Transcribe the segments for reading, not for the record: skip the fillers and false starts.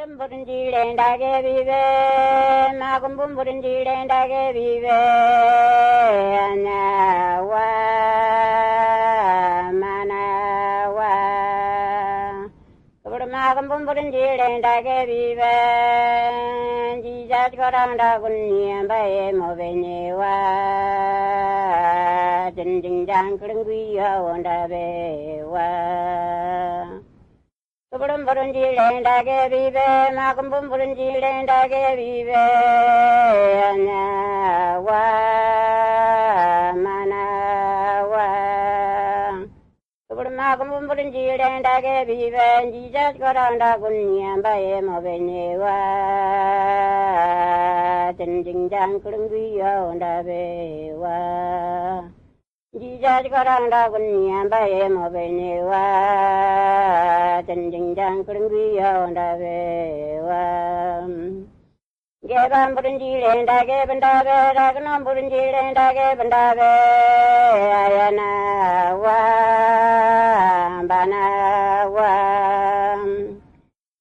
Kuburum burunjilendage vive, magumbum burunjilendage vive, anawa, manawa. Kuburum magumbum burunjilendage vive, Jesus koranda kunyam bae movenewa, jinjing jang kulungwiya onda bewa. Kuburum burunjilendage vive, magumbum burunjilendage vive, anawa, manawa. Kuburum magumbum burunjilendage vive, Jesus koranda kunyam bae movenewa, jinjing jang kulungwiya onda bewa. Jesus koranda kunyam bae movenewa, jinjing jang kulungwiya onda bewa. Gebam burunjilendage bandabe, ragnam burunjilendage bandabe, ayana wa, banawa.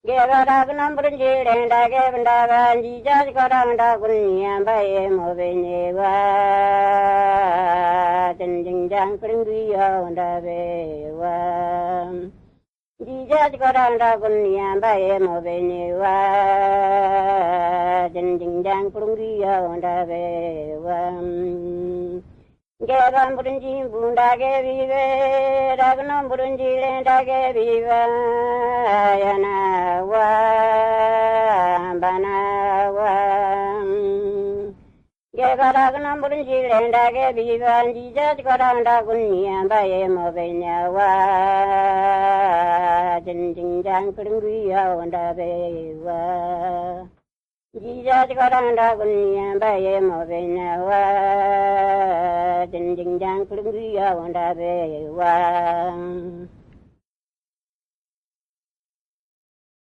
Geba ragnam burunjilendage bandabe, Jesus koranda kunyam bae movenewa, jinjing jang kulungwiya onda bewa. Jesus koranda kunyam bae movenewa, jinjing jang kulungwiya onda bewa. Gebam burunji bundage vive, ragnam burunjilendage vive, ayana wa, banawa. Geba ragnam burunjilendage vive, Jesus koranda kunyam bae movenewa, jinjing jang kulungwiya onda bewa. Jesus koranda kunyam bae movenewa, jinjing jang kulungwiya onda bewa.